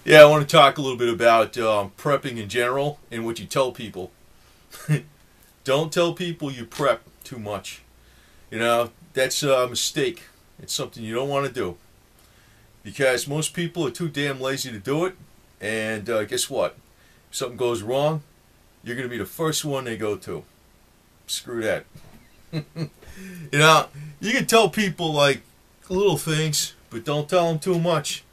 Yeah, I want to talk a little bit about prepping in general and what you tell people. Don't tell people you prep too much. You know, that's a mistake. It's something you don't want to do. Because most people are too damn lazy to do it. And guess what? If something goes wrong, you're going to be the first one they go to. Screw that. You know, you can tell people like little things, but don't tell them too much.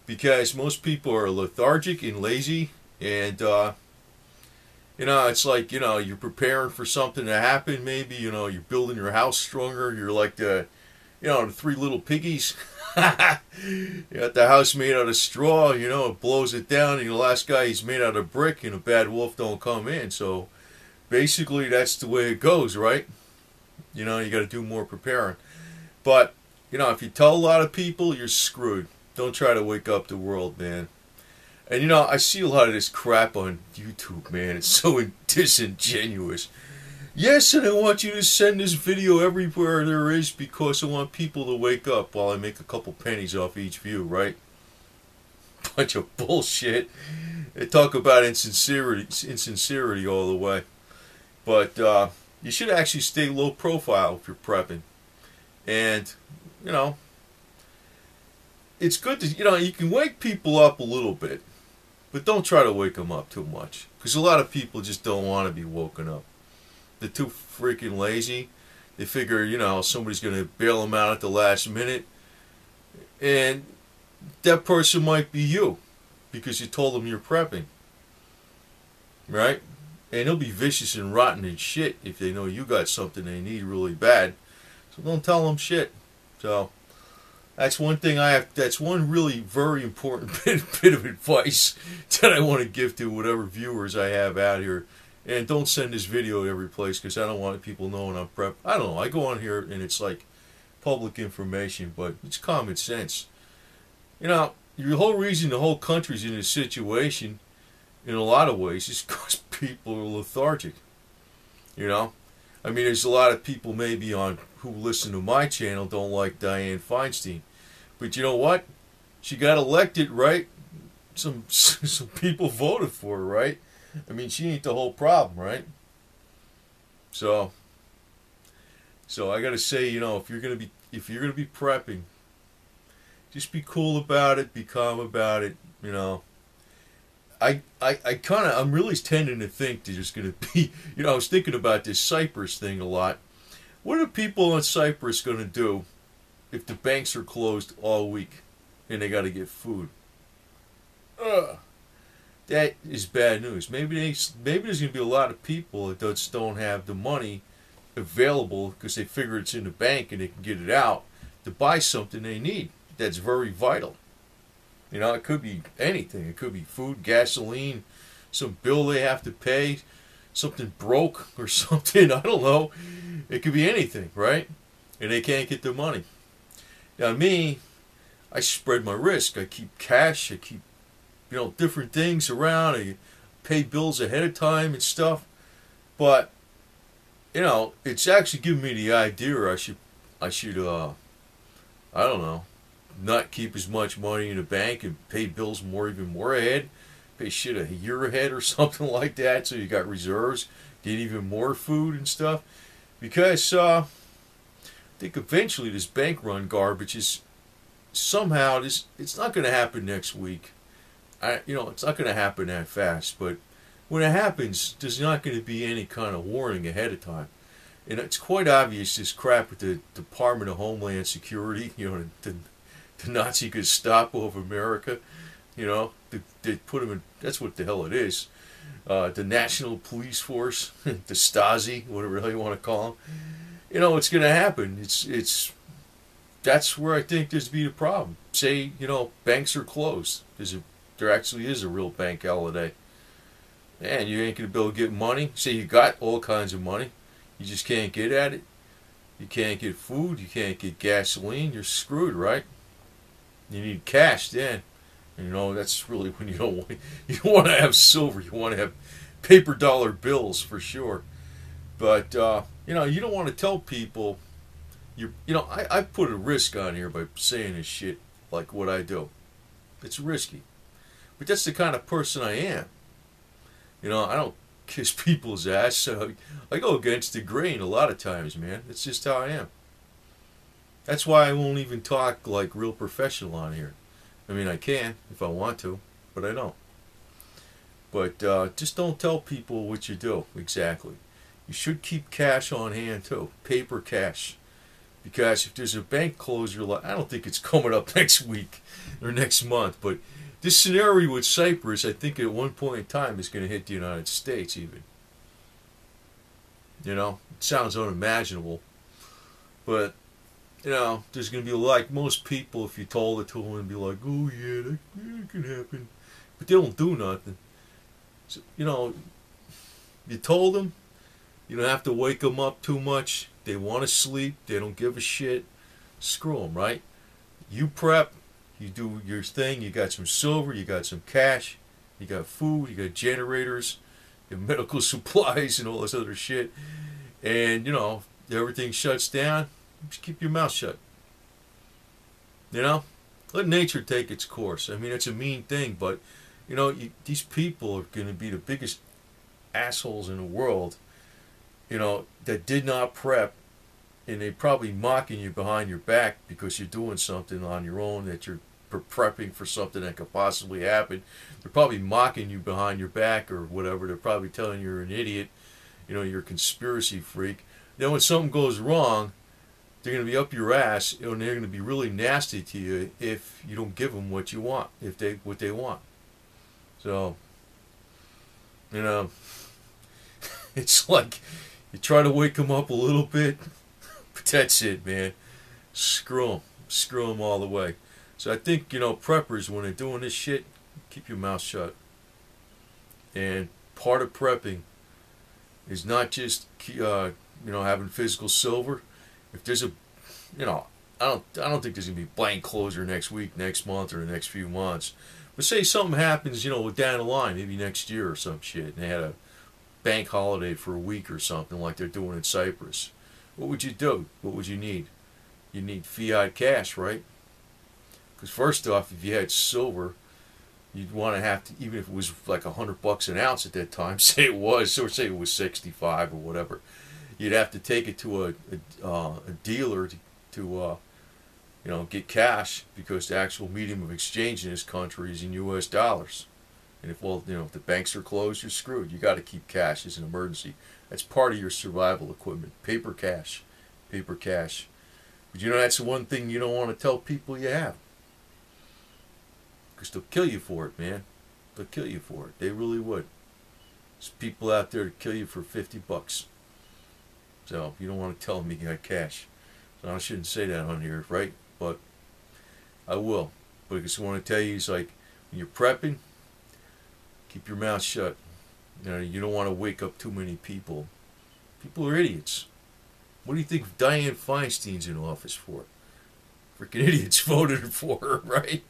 Because most people are lethargic and lazy, and you know, it's like, you know, you're preparing for something to happen. Maybe, you know, you're building your house stronger. You're like the, you know, the three little piggies. You got the house made out of straw. You know, it blows it down, and the last guy, he's made out of brick, and a bad wolf don't come in. So basically, that's the way it goes, right? You know, you got to do more preparing. But you know, if you tell a lot of people, you're screwed. Don't try to wake up the world, man. And you know, I see a lot of this crap on YouTube, man. It's so disingenuous. Yes, and I want you to send this video everywhere there is because I want people to wake up while I make a couple pennies off each view, right? Bunch of bullshit. They talk about insincerity all the way. But you should actually stay low profile if you're prepping. And, you know, it's good to, you know, you can wake people up a little bit, but don't try to wake them up too much. Because a lot of people just don't want to be woken up. They're too freaking lazy. They figure, you know, somebody's going to bail them out at the last minute. And that person might be you, because you told them you're prepping. Right? And they'll be vicious and rotten and shit if they know you got something they need really bad. So don't tell them shit. So that's one thing I have. That's one really very important bit of advice that I want to give to whatever viewers I have out here. And don't send this video to every place because I don't want people knowing I'm prep. I don't know. I go on here and it's like public information, but it's common sense. You know, the whole reason the whole country's in this situation, in a lot of ways, is because people are lethargic. You know, I mean, there's a lot of people maybe on who listen to my channel don't like Dianne Feinstein, but you know what? She got elected, right? Some people voted for her, right? I mean, she ain't the whole problem, right? So I gotta say, you know, if you're gonna be prepping, just be cool about it, be calm about it, you know. I'm really tending to think there's gonna be, you know, I was thinking about this Cyprus thing a lot. What are people on Cyprus gonna do if the banks are closed all week and they gotta get food? That is bad news. Maybe there's going to be a lot of people that just don't have the money available because they figure it's in the bank and they can get it out to buy something they need that's very vital. You know, it could be anything. It could be food, gasoline, some bill they have to pay, something broke or something. I don't know. It could be anything, right? And they can't get the money. Now me, I spread my risk. I keep cash. I keep, you know, different things around. I pay bills ahead of time and stuff. But, you know, it's actually giving me the idea I should I don't know, not keep as much money in the bank and pay bills even more ahead. Pay shit a year ahead or something like that, so you got reserves, get even more food and stuff. Because I think eventually this bank run garbage is somehow it's not going to happen next week. You know, it's not going to happen that fast, but when it happens, there's not going to be any kind of warning ahead of time. And it's quite obvious this crap with the Department of Homeland Security, you know, the Nazi Gestapo of America, you know, they put them in, that's what the hell it is. The National Police Force, the Stasi, whatever the hell you want to call them. You know, it's going to happen. That's where I think there's be the problem. Say, you know, banks are closed. There actually is a real bank holiday. Man, you ain't going to be able to get money. Say you got all kinds of money. You just can't get at it. You can't get food. You can't get gasoline. You're screwed, right? You need cash then. And, you know, that's really when you don't want to have silver. You want to have paper dollar bills for sure. But, you know, you don't want to tell people. You know, I put a risk on here by saying this shit like what I do. It's risky. But that's the kind of person I am. You know, I don't kiss people's ass. So I go against the grain a lot of times, man. It's just how I am. That's why I won't even talk like real professional on here. I mean, I can if I want to, but I don't. But just don't tell people what you do exactly. You should keep cash on hand too, paper cash. Because if there's a bank closure, I don't think it's coming up next week or next month, but this scenario with Cyprus, I think at one point in time is going to hit the United States even. You know, it sounds unimaginable, but you know, there's going to be like most people, if you told it to them, and be like, oh yeah, that can happen, but they don't do nothing. So, you know, you told them, you don't have to wake them up too much. They want to sleep. They don't give a shit. Screw them, right? You prep. You do your thing. You got some silver. You got some cash. You got food. You got generators. You have medical supplies and all this other shit. And, you know, everything shuts down. Just keep your mouth shut. You know? Let nature take its course. I mean, it's a mean thing, but, you know, these people are going to be the biggest assholes in the world, you know, that did not prep, and they're probably mocking you behind your back because you're doing something on your own, that you're prepping for something that could possibly happen. They're probably mocking you behind your back or whatever. They're probably telling you you're an idiot, you know, you're a conspiracy freak. Then when something goes wrong, they're going to be up your ass, and they're going to be really nasty to you if you don't give them what you want, what they want. So, you know, it's like you try to wake them up a little bit, but that's it, man. Screw them all the way. So I think, you know, preppers, when they're doing this shit, keep your mouth shut. And part of prepping is not just you know, having physical silver. If there's a, you know, I don't think there's gonna be blank closure next week, next month, or the next few months. But say something happens, you know, down the line, maybe next year or some shit, and they had a bank holiday for a week or something like they're doing in Cyprus. What would you do? What would you need? You need fiat cash, right? Because first off, if you had silver, you'd want to have to, even if it was like $100 an ounce at that time, say it was, or say it was 65 or whatever, you'd have to take it to a dealer to you know, get cash, because the actual medium of exchange in this country is in U.S. dollars. And if, well, you know, if the banks are closed, you're screwed. You got to keep cash as an emergency. That's part of your survival equipment. Paper cash, paper cash. But you know, that's the one thing you don't want to tell people you have, because they'll kill you for it, man. They'll kill you for it. They really would. There's people out there to kill you for $50. So you don't want to tell them you got cash. So I shouldn't say that on here, right? But I will. But I just want to tell you, it's like, when you're prepping, keep your mouth shut. You know, you don't want to wake up too many people. People are idiots. What do you think Dianne Feinstein's in office for? Freaking idiots voted for her, right?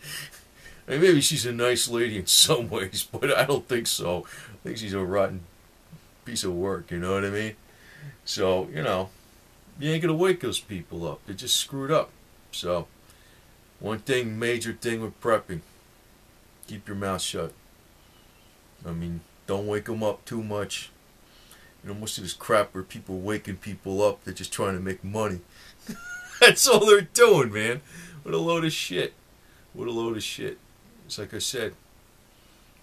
I mean, maybe she's a nice lady in some ways, but I don't think so. I think she's a rotten piece of work, you know what I mean? So, you know, you ain't going to wake those people up. They're just screwed up. So, one thing, major thing with prepping, keep your mouth shut. I mean, don't wake them up too much. You know, most of this crap where people are waking people up, they're just trying to make money. That's all they're doing, man. What a load of shit. What a load of shit. It's like I said,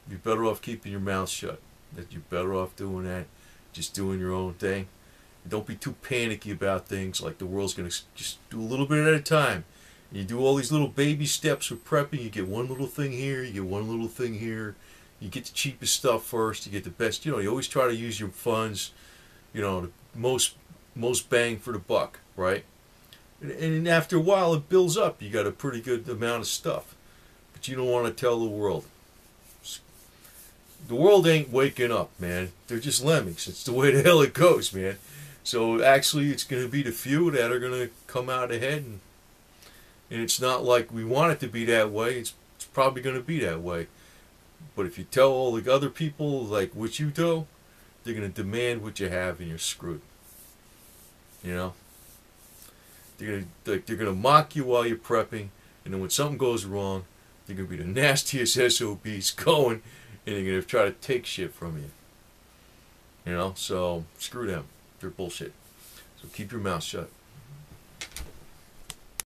you're better off keeping your mouth shut. That you're better off doing that, just doing your own thing. Don't be too panicky about things, like the world's going to just do a little bit at a time. And you do all these little baby steps with prepping. You get one little thing here, you get one little thing here. You get the cheapest stuff first, you get the best. You know, you always try to use your funds, you know, the most bang for the buck, right? And after a while, it builds up. You got a pretty good amount of stuff. But you don't want to tell the world. The world ain't waking up, man. They're just lemmings. It's the way the hell it goes, man. So actually, it's going to be the few that are going to come out ahead. And it's not like we want it to be that way. It's probably going to be that way. But if you tell all the other people, like, what you do, they're going to demand what you have, and you're screwed. You know? They're going to mock you while you're prepping, and then when something goes wrong, They're going to be the nastiest SOBs going, and they're going to try to take shit from you. You know, so screw them. They're bullshit. So keep your mouth shut.